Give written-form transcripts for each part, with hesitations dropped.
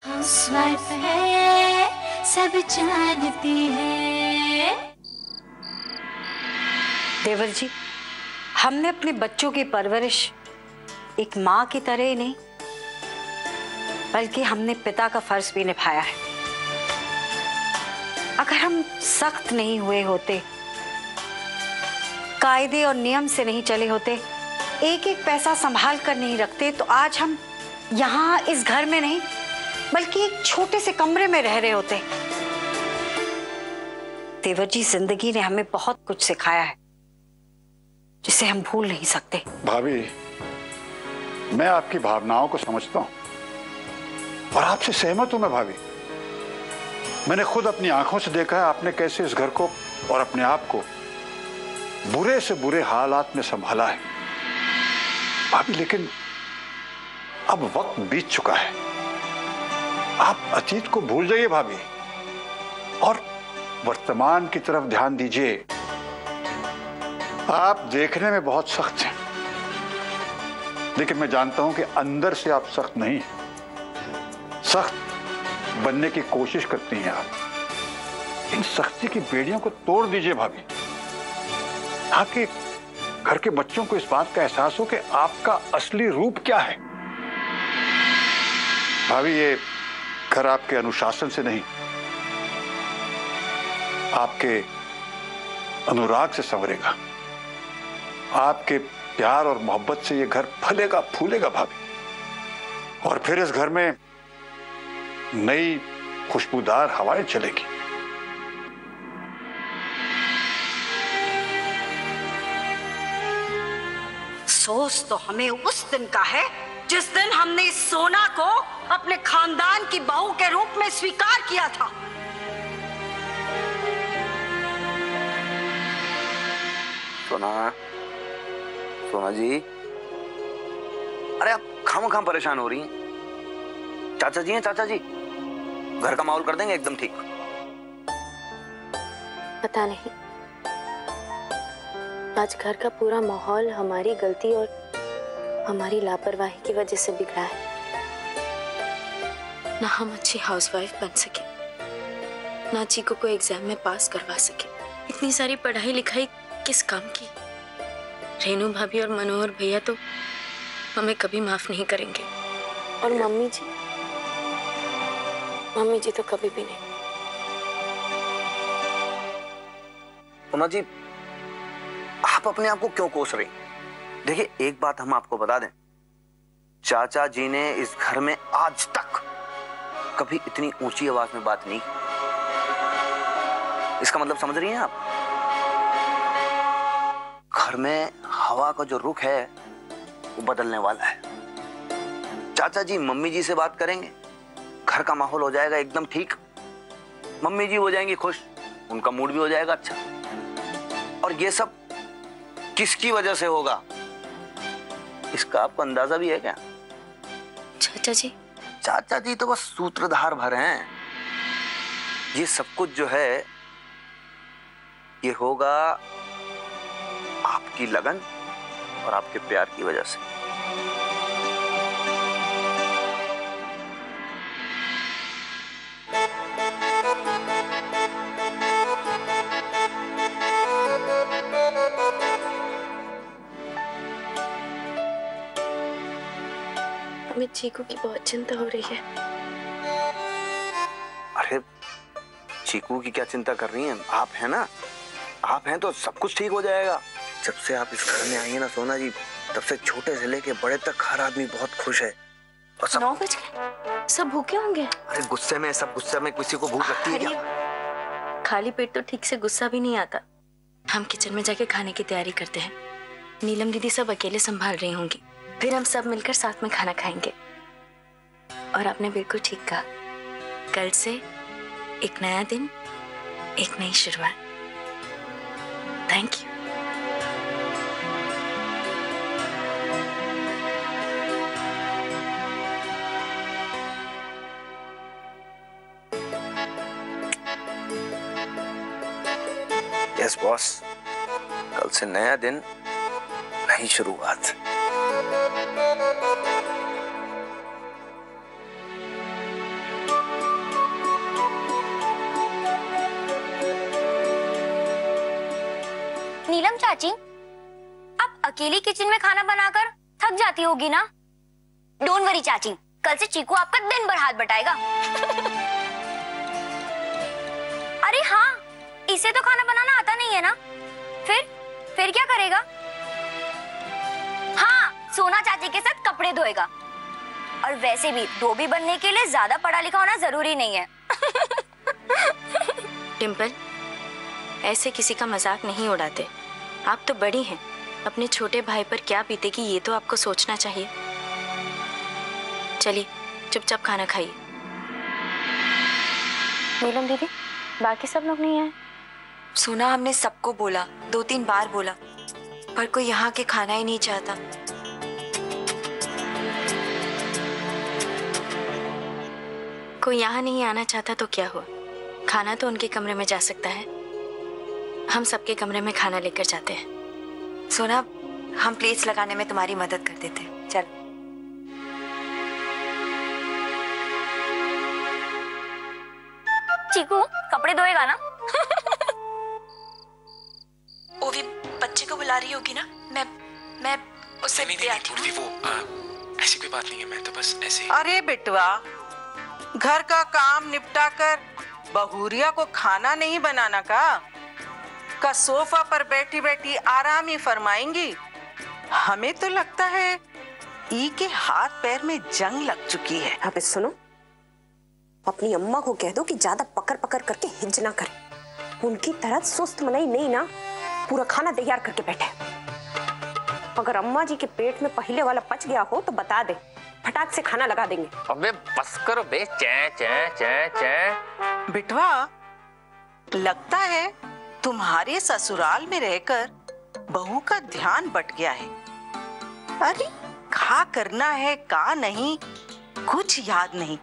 Housewife है, सब जानती है। देवर जी, हमने अपने बच्चों की परवरिश एक माँ की तरह ही नहीं, बल्कि हमने पिता का फर्ज भी निभाया है। अगर हम सख्त नहीं हुए होते, कायदे और नियम से नहीं चले होते, एक एक पैसा संभाल कर नहीं रखते, तो आज हम यहाँ इस घर में नहीं बल्कि एक छोटे से कमरे में रह रहे होते। देवर जी, जिंदगी ने हमें बहुत कुछ सिखाया है जिसे हम भूल नहीं सकते। भाभी, मैं आपकी भावनाओं को समझता हूं और आपसे सहमत हूं मैं भाभी। मैंने खुद अपनी आंखों से देखा है आपने कैसे इस घर को और अपने आप को बुरे से बुरे हालात में संभाला है भाभी। लेकिन अब वक्त बीत चुका है, आप अतीत को भूल जाइए भाभी और वर्तमान की तरफ ध्यान दीजिए। आप देखने में बहुत सख्त हैं, लेकिन मैं जानता हूं कि अंदर से आप सख्त नहीं हैं। सख्त बनने की कोशिश करती हैं आप। इन सख्ती की बेड़ियों को तोड़ दीजिए भाभी, ताकि घर के बच्चों को इस बात का एहसास हो कि आपका असली रूप क्या है। भाभी, ये घर आपके अनुशासन से नहीं, आपके अनुराग से संवरेगा। आपके प्यार और मोहब्बत से ये घर फलेगा फूलेगा भाभी, और फिर इस घर में नई खुशबूदार हवाएं चलेगी। अफसोस तो हमें उस दिन का है जिस दिन हमने इस सोना को अपने खानदान की बहू के रूप में स्वीकार किया था। सोना, सोना जी, अरे आप खामोखाम परेशान हो रही हैं। चाचा जी हैं, चाचा जी घर का माहौल कर देंगे एकदम ठीक। पता नहीं, आज घर का पूरा माहौल हमारी गलती और हमारी लापरवाही की वजह से बिगड़ा है। ना हम अच्छी हाउसवाइफ बन सके, ना चीकू को एग्जाम में पास करवा सके। इतनी सारी पढ़ाई लिखाई किस काम की? रेनू भाभी और मनोहर भैया तो हमें कभी माफ नहीं करेंगे, और मम्मी जी तो कभी भी नहीं। सोना जी, आप अपने आप को क्यों कोस रही? देखिए, एक बात हम आपको बता दें, चाचा जी ने इस घर में आज तक कभी इतनी ऊंची आवाज में बात नहीं की। इसका मतलब समझ रही हैं आप? घर में हवा का जो रुख है वो बदलने वाला है। चाचा जी मम्मी जी से बात करेंगे, घर का माहौल हो जाएगा एकदम ठीक। मम्मी जी हो जाएंगी खुश, उनका मूड भी हो जाएगा अच्छा। और ये सब किसकी वजह से होगा, इसका आपको अंदाजा भी है क्या? चाचा जी? चाचा जी तो बस सूत्रधार भर हैं। ये सब कुछ जो है ये होगा आपकी लगन और आपके प्यार की वजह से। हमें चीकू की बहुत चिंता हो रही है। अरे चीकू की क्या चिंता कर रही हैं? आप हैं ना, आप हैं तो सब कुछ ठीक हो जाएगा। जब से आप इस घर में आई हैं ना सोना जी, तब से छोटे से लेके बड़े तक हर आदमी बहुत खुश है। और सब 9 बज गए, सब भूखे होंगे। अरे गुस्से में किसी को भूख लगती है क्या? खाली पेट तो ठीक से गुस्सा भी नहीं आता। हम किचन में जाके खाने की तैयारी करते हैं। नीलम दीदी सब अकेले संभाल रही होंगी, फिर हम सब मिलकर साथ में खाना खाएंगे। और आपने बिल्कुल ठीक कहा, कल से एक नया दिन, एक नई शुरुआत। Thank you. यस बॉस, कल से नया दिन, नई शुरुआत। नीलम चाची, आप अकेली किचन में खाना बनाकर थक जाती होगी ना? डोंट वरी चाची, कल से चीकू आपका दिन भर हाथ बटाएगा। अरे हाँ, इसे तो खाना बनाना आता नहीं है ना? फिर क्या करेगा? हाँ, सोना चाची के साथ कपड़े धोएगा। और वैसे भी धोबी बनने के लिए ज्यादा पढ़ा लिखा होना जरूरी नहीं है। डिम्पल, ऐसे किसी का मजाक नहीं उड़ाते। आप तो बड़ी हैं, अपने छोटे भाई पर क्या बीतेगी ये तो आपको सोचना चाहिए। चलिए चुपचाप खाना खाइए। नीलम दीदी, बाकी सब लोग नहीं आए? सुना, हमने सबको बोला, 2-3 बार बोला, पर कोई यहाँ के खाना ही नहीं चाहता। कोई यहाँ नहीं आना चाहता तो क्या हुआ? खाना तो उनके कमरे में जा सकता है। हम सबके कमरे में खाना लेकर जाते हैं। सोना, हम प्लेट्स लगाने में तुम्हारी मदद कर देते हैं। चल। चीकू, कपड़े धोएगा ना? वो भी बच्चे को बुला रही होगी ना? मैं उससे ले आती हूँ। वो ऐसी कोई बात नहीं है, मैं तो बस ऐसे। अरे बेटवा, घर का काम निपटा कर बहुरिया को खाना नहीं बनाना का सोफा पर बैठी बैठी आराम ही फरमाएंगी। हमें तो लगता है ई के हाथ पैर में जंग लग चुकी है। अबे सुनो, अपनी अम्मा को कह दो कि ज्यादा पकड़ पकड़ करके हिंज ना करे। उनकी तरह सुस्त मनाई नहीं ना, पूरा खाना तैयार करके बैठे। अगर अम्मा जी के पेट में पहले वाला पच गया हो तो बता दे, फटाक से खाना लगा देंगे। अबे बस करो बे, चैं चैं चैं चैं। बिटवा, लगता है तुम्हारे ससुराल में रहकर बहू का ध्यान बट गया है। अरे क्या करना है का नहीं कुछ याद नहीं,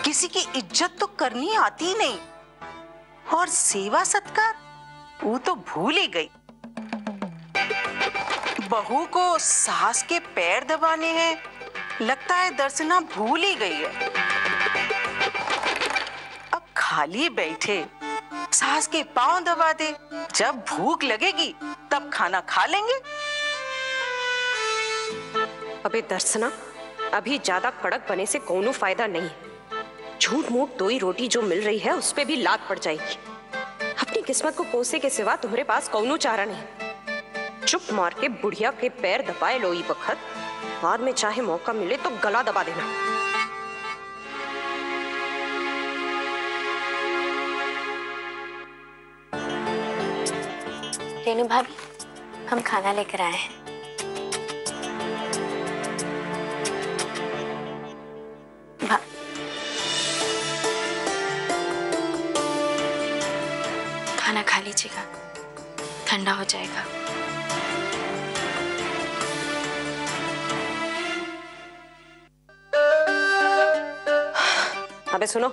किसी की इज्जत तो करनी आती नहीं, और सेवा सत्कार वो तो भूल ही गई। बहू को सास के पैर दबाने हैं, लगता है दर्शना भूल ही गई है। अब खाली बैठे सास के पांव दबा दे, जब भूख लगेगी तब खाना खा लेंगे। अबे दर्शना, अभी ज्यादा कड़क बने से कोनो फायदा नहीं। झूठ मूठ 2 ही रोटी जो मिल रही है उस पे भी लात पड़ जाएगी। अपनी किस्मत को कोसे के सिवा तुम्हारे पास कोनो चारा नहीं। चुप मार के बुढ़िया के पैर दबाए लो ई वक्त, बाद में चाहे मौका मिले तो गला दबा देना। रेनू भाभी, हम खाना लेकर आए हैं। खाना खा लीजिएगा, ठंडा हो जाएगा। अबे सुनो,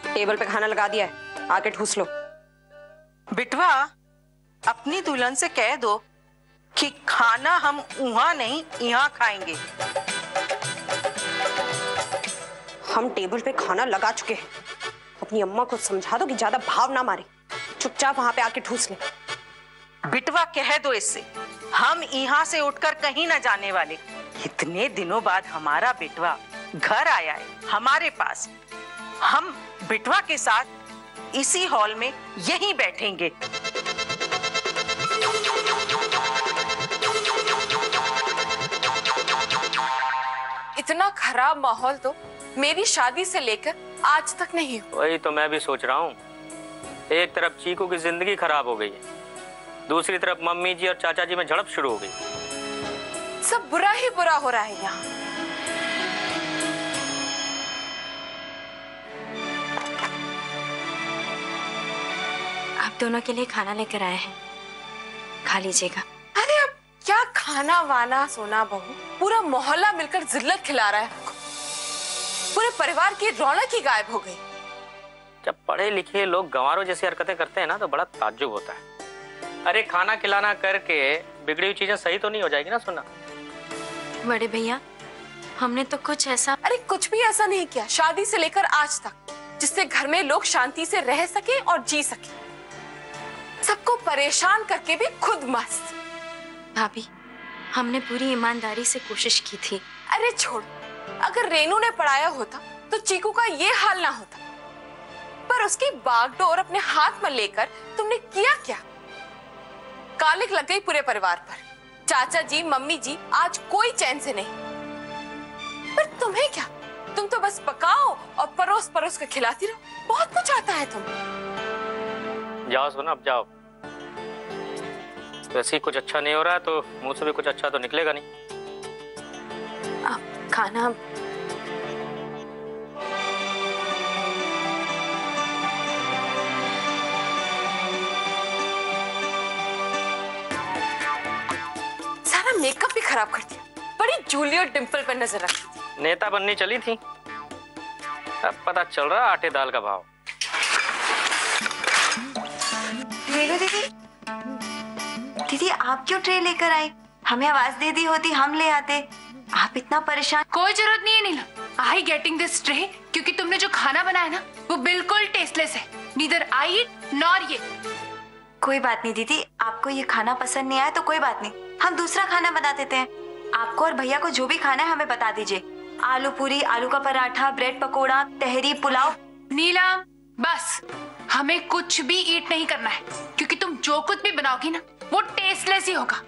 टेबल पे खाना लगा दिया है, आके ठूस लो। बिटवा, अपनी दुल्हन से कह दो कि खाना हम वहां नहीं यहाँ खाएंगे। हम टेबल पे खाना लगा चुके हैं। अपनी अम्मा को समझा दो कि ज्यादा भाव ना मारे, चुपचाप वहां पे आके ठूस ले। बिटवा, कह दो इससे, हम यहाँ से उठकर कहीं ना जाने वाले। इतने दिनों बाद हमारा बिटवा घर आया है हमारे पास। हम बिटवा के साथ इसी हॉल में यहीं बैठेंगे। इतना खराब माहौल तो मेरी शादी से लेकर आज तक नहीं हुआ। वही तो मैं भी सोच रहा हूँ। एक तरफ चीकू की जिंदगी खराब हो गई है, दूसरी तरफ मम्मी जी और चाचा जी में झड़प शुरू हो गई। सब बुरा ही बुरा हो रहा है यहाँ। आप दोनों के लिए खाना लेकर आए हैं, खा लीजिएगा। अरे अब क्या खाना वाना सोना बहू, पूरा मोहल्ला मिलकर जिल्लत खिला रहा है हमको। पूरे परिवार की रौनक ही गायब हो गई। जब पढ़े लिखे लोग गंवारों जैसी हरकतें करते हैं ना तो बड़ा ताज्जुब होता है। अरे खाना खिलाना करके बिगड़ी हुई चीजें सही तो नहीं हो जाएगी ना सोना? बड़े भैया, हमने तो कुछ ऐसा। अरे कुछ भी ऐसा नहीं किया शादी से लेकर आज तक जिससे घर में लोग शांति से रह सके और जी सके। सबको परेशान करके भी खुद मस्त। भाभी, हमने पूरी ईमानदारी से कोशिश की थी। अरे छोड़, अगर रेनू ने पढ़ाया होता तो चीकू का ये हाल ना होता। पर उसकी बागडोर अपने हाथ में लेकर तुमने किया क्या? कालिक लग गई पूरे परिवार पर। चाचा जी, मम्मी जी आज कोई चैन से नहीं। पर तुम्हें क्या, तुम तो बस पकाओ और परोस परोस के खिलाती रहो। बहुत कुछ आता है तुम। जाओ सोना, अब जाओ। वैसे ही कुछ अच्छा नहीं हो रहा है तो मुंह से भी कुछ अच्छा तो निकलेगा नहीं। आप खाना सारा मेकअप भी खराब कर दिया। बड़ी जूलियट डिंपल पर नजर रखी थी। नेता बननी चली थी, अब पता चल रहा आटे दाल का भाव। रेनू दीदी, दीदी आप क्यों ट्रे लेकर आई? हमें आवाज दे दी होती, हम ले आते। आप इतना परेशान। कोई जरूरत नहीं है नीलम। आई गेटिंग दिस ट्रे क्योंकि तुमने जो खाना बनाया ना वो बिल्कुल टेस्टलेस है। नीदर आई इट नॉर ये। कोई बात नहीं दीदी, आपको ये खाना पसंद नहीं आया तो कोई बात नहीं, हम दूसरा खाना बना देते हैं। आपको और भैया को जो भी खाना है हमें बता दीजिए। आलू पूरी, आलू का पराठा, ब्रेड पकोड़ा, तहरी, पुलाव। नीलम बस, हमें कुछ भी ईट नहीं करना है क्योंकि तुम जो कुछ भी बनाओगी ना वो टेस्टलेस ही होगा।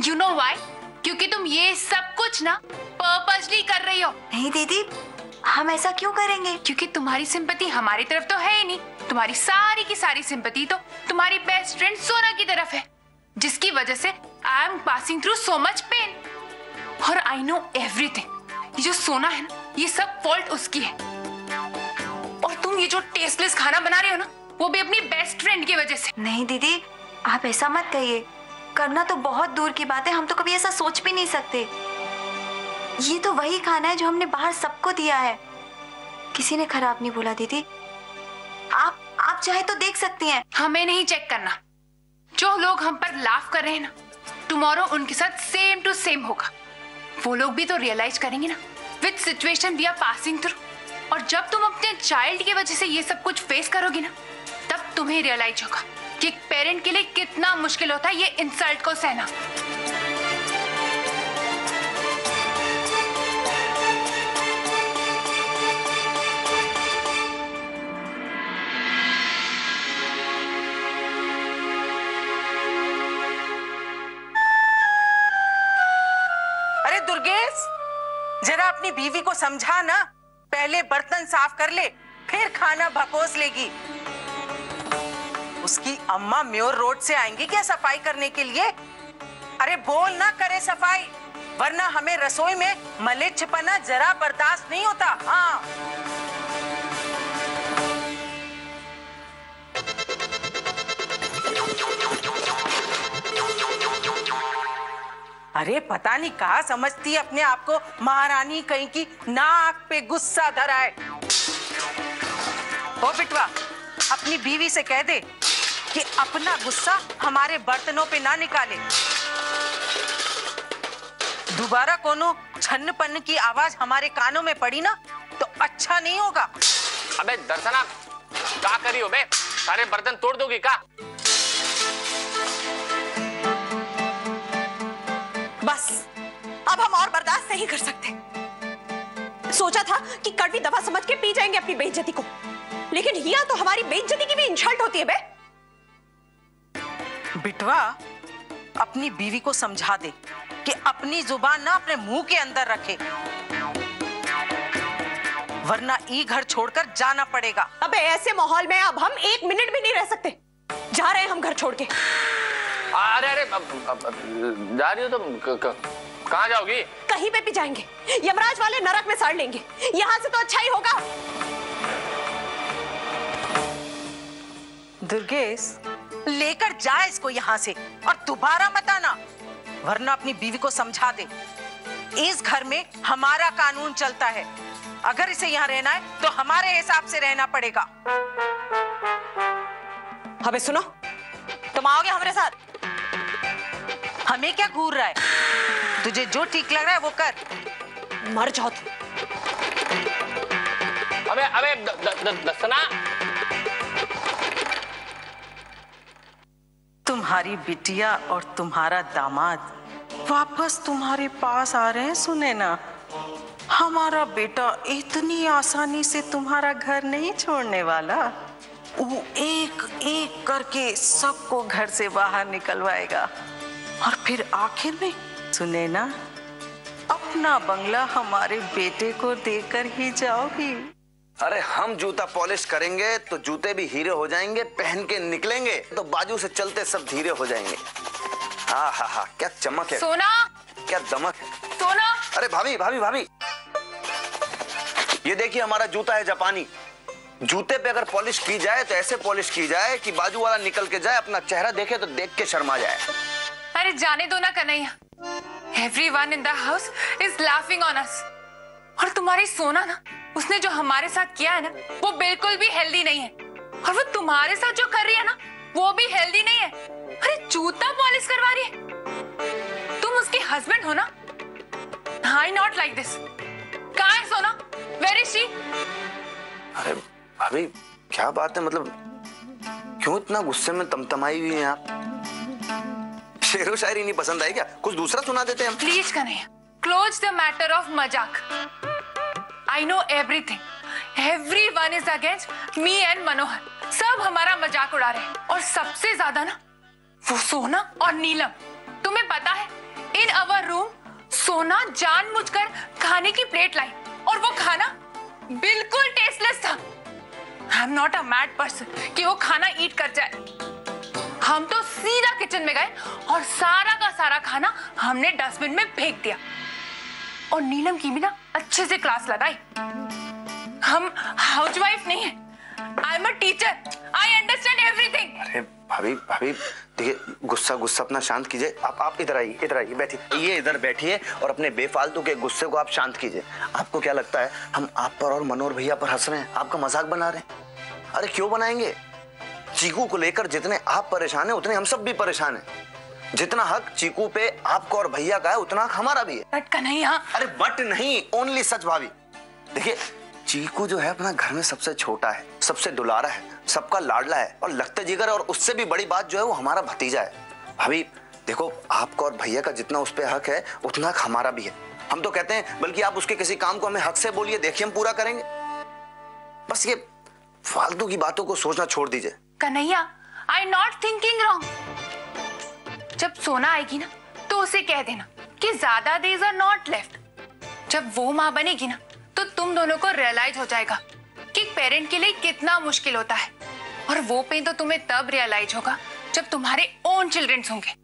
You know why? क्योंकि तुम ये सब कुछ ना पर्पसली कर रही हो। नहीं दीदी, हम ऐसा क्यों करेंगे? क्योंकि तुम्हारी सिंपैथी हमारी तरफ तो है ही नहीं। तुम्हारी सारी की सारी सिंपैथी तो तुम्हारी बेस्ट फ्रेंड सोना की तरफ है, जिसकी वजह से I am passing through so much pain. और आई नो एवरीथिंग। ये जो सोना है ना, ये सब फॉल्ट उसकी है। और तुम ये जो टेस्टलेस खाना बना रही हो ना, वो भी अपनी बेस्ट फ्रेंड की वजह से। नहीं दीदी, आप ऐसा मत कहिए। करना तो बहुत दूर की बात है, हम तो कभी ऐसा सोच भी नहीं सकते। ये तो वही खाना है जो हमने बाहर सबको दिया है, किसी ने खराब नहीं बोला दीदी। आप चाहे तो देख सकती हैं। हमें नहीं चेक करना। जो लोग हम पर लाफ कर रहे हैं ना, टुमारो उनके साथ सेम टू सेम होगा। वो लोग भी तो रियलाइज करेंगे ना which situation we are passing through. और जब तुम अपने चाइल्ड की वजह से ये सब कुछ फेस करोगी ना, तब तुम्हें रियलाइज होगा कि एक पेरेंट के लिए कितना मुश्किल होता है ये इंसल्ट को सहना। अरे दुर्गेश, जरा अपनी बीवी को समझा ना, पहले बर्तन साफ कर ले फिर खाना भकोस लेगी। उसकी अम्मा म्योर रोड से आएंगी क्या सफाई करने के लिए? अरे बोल ना करे सफाई, वरना हमें रसोई में मलेच्छपना जरा बर्दाश्त नहीं होता। हाँ अरे पता नहीं कहाँ समझती है अपने आप को महारानी कहीं की, नाक पे गुस्सा धरा है। ओ बिटवा, अपनी बीवी से कह दे कि अपना गुस्सा हमारे बर्तनों पे ना निकाले। दोबारा कोनो छन्न-पन्न की आवाज हमारे कानों में पड़ी ना तो अच्छा नहीं होगा। अबे दर्शना, क्या करी हो बे? सारे बर्तन तोड़ दोगी का? बस अब हम और बर्दाश्त नहीं कर सकते। सोचा था कि कड़वी दवा समझ के पी जाएंगे अपनी बेइज्जती को, लेकिन यहाँ तो हमारी बेइज्जती की भी इंसल्ट होती है बे। बिटवा, अपनी बीवी को समझा दे कि अपनी जुबान ना अपने मुंह के अंदर रखे, वरना ई घर छोड़कर जाना पड़ेगा। अबे ऐसे माहौल में अब हम 1 मिनट भी नहीं रह सकते। जा रहे हैं हम घर छोड़ के। अरे अरे जा रही हो तुम? कहाँ जाओगी? कहीं पे भी जाएंगे, यमराज वाले नरक में सड़ लेंगे। यहाँ से तो अच्छा ही होगा। दुर्गेश, लेकर जा इसको यहाँ से और दोबारा मत आना, वरना अपनी बीवी को समझा दे इस घर में हमारा कानून चलता है। अगर इसे यहाँ रहना है तो हमारे हिसाब से रहना पड़ेगा। अबे सुनो, तुम आओगे हमारे साथ? हमें क्या घूर रहा है? तुझे जो ठीक लग रहा है वो कर। मर जाओ तुम। अबे दर्शना, तुम्हारी बिटिया और तुम्हारा दामाद वापस तुम्हारे पास आ रहे हैं सुनैना। हमारा बेटा इतनी आसानी से तुम्हारा घर नहीं छोड़ने वाला। वो एक एक करके सबको घर से बाहर निकलवाएगा और फिर आखिर में सुनैना अपना बंगला हमारे बेटे को देकर ही जाओगी। अरे हम जूता पॉलिश करेंगे तो जूते भी हीरे हो जाएंगे, पहन के निकलेंगे तो बाजू से चलते सब धीरे हो जाएंगे। हाँ हाँ हाँ, क्या चमक है, सोना, क्या दमक है सोना। अरे भाभी भाभी भाभी, ये देखिए हमारा जूता है जापानी। जूते पे अगर पॉलिश की जाए तो ऐसे पॉलिश की जाए कि बाजू वाला निकल के जाए, अपना चेहरा देखे तो देख के शर्मा जाए। अरे जाने दो ना Kanhaiya, everyone in the house is laughing on us। और तुम्हारी सोना ना, उसने जो हमारे साथ किया है ना, वो बिल्कुल भी हेल्दी नहीं है। और वो तुम्हारे साथ जो कर रही है ना, वो भी हेल्दी नहीं है। अरे जूता पॉलिश करवा रही है, तुम उसके हस्बैंड हो ना। I not like this. कहाँ है सोना? Where is she? अरे भाभी क्या बात है, मतलब क्यों इतना गुस्से में तमतमाई हुई हैं आप? शेरो शायरी नहीं पसंद आई क्या? कुछ दूसरा सुना देते हैं हम। Please Kanhaiya, close the matter of मजाक। I know everything. Everyone is against me and मनोहर। सब हमारा मजाक उड़ा रहे हैं और सबसे ज्यादा ना वो सोना और नीलम। तुम्हें पता है, इन अवर रूम सोना जानबूझकर खाने की प्लेट लाई और वो खाना बिल्कुल टेस्टलेस था। I am not a mad person कि वो खाना ईट कर जाए। हम तो सीधा किचन में गए और सारा का सारा खाना हमने डस्टबिन में फेंक दिया। और नीलम की भी ना अच्छे से क्लास लगाई। हम हाउसवाइफ नहीं है, I am a teacher, I understand everything. अरे भाभी भाभी देखिए, गुस्सा गुस्सा अपना शांत कीजिए। आप इधर आइए बैठिए, ये इधर बैठिए और अपने बेफालतू के गुस्से को आप शांत कीजिए। आपको क्या लगता है हम आप पर और मनोहर भैया पर हंस रहे हैं, आपका मजाक बना रहे हैं? अरे क्यों बनाएंगे? चीकू को लेकर जितने आप परेशान हैं उतने हम सब भी परेशान हैं। जितना हक चीकू पे आपको और भैया का है उतना हक हमारा भी है। बट कन्हैया, अरे बट नहीं, ओनली सच भाभी। देखिए चीकू जो है अपना घर में सबसे छोटा है, सबसे दुलारा है, सबका लाडला है और लगते जिगर, और उससे भी बड़ी बात जो है वो हमारा भतीजा है। भाभी देखो, आपका और भैया का जितना उस पर हक है उतना हक हमारा भी है। हम तो कहते हैं बल्कि आप उसके किसी काम को हमें हक से बोलिए, देखिए हम पूरा करेंगे। बस ये फालतू की बातों को सोचना छोड़ दीजिए। कन्हैया, आई नॉट थिंकिंग रॉन्ग। जब सोना आएगी ना तो उसे कह देना कि ज्यादा डेज आर नॉट लेफ्ट। जब वो माँ बनेगी ना तो तुम दोनों को रियलाइज हो जाएगा कि पेरेंट के लिए कितना मुश्किल होता है। और वो पेन तो तुम्हें तब रियलाइज होगा जब तुम्हारे ओन चिल्ड्रंस होंगे।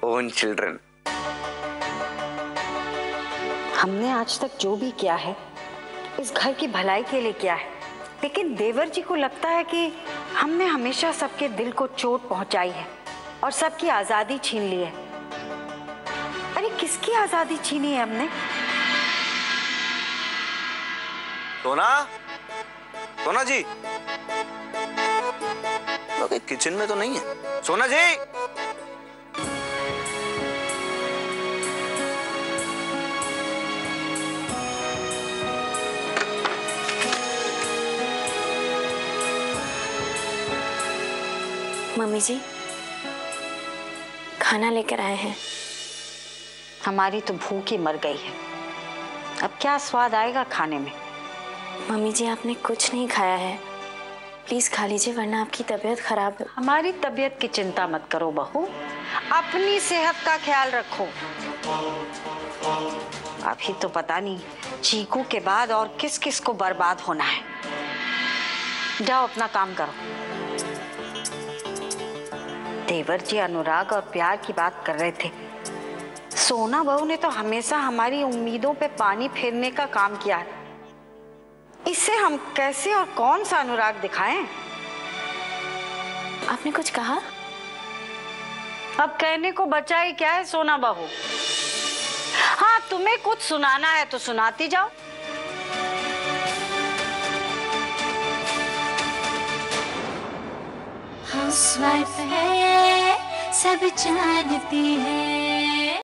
Own children. हमने आज तक जो भी किया है इस घर की भलाई के लिए किया है, लेकिन देवर जी को लगता है कि हमने हमेशा सबके दिल को चोट पहुंचाई है और सबकी आजादी छीन ली है। अरे किसकी आजादी छीनी है हमने? सोना, सोना जी, ओके, किचन में तो नहीं है। सोना जी, मम्मी जी खाना लेकर आए हैं। हमारी तो भूख ही मर गई है, अब क्या स्वाद आएगा खाने में? मम्मी जी आपने कुछ नहीं खाया है, प्लीज खा लीजिए वरना आपकी तबीयत खराब है। हमारी तबीयत की चिंता मत करो बहू, अपनी सेहत का ख्याल रखो। अभी तो पता नहीं चीकू के बाद और किस किस को बर्बाद होना है। जाओ अपना काम करो। देवर जी अनुराग और प्यार की बात कर रहे थे। सोना बहू ने तो हमेशा हमारी उम्मीदों पे पानी फेरने का काम किया है। इससे हम कैसे और कौन सा अनुराग दिखाएं? आपने कुछ कहा? अब कहने को बचा ही क्या है सोना बहू? हाँ, तुम्हें कुछ सुनाना है तो सुनाती जाओ। हाउसवाइफ है, सब जानती है।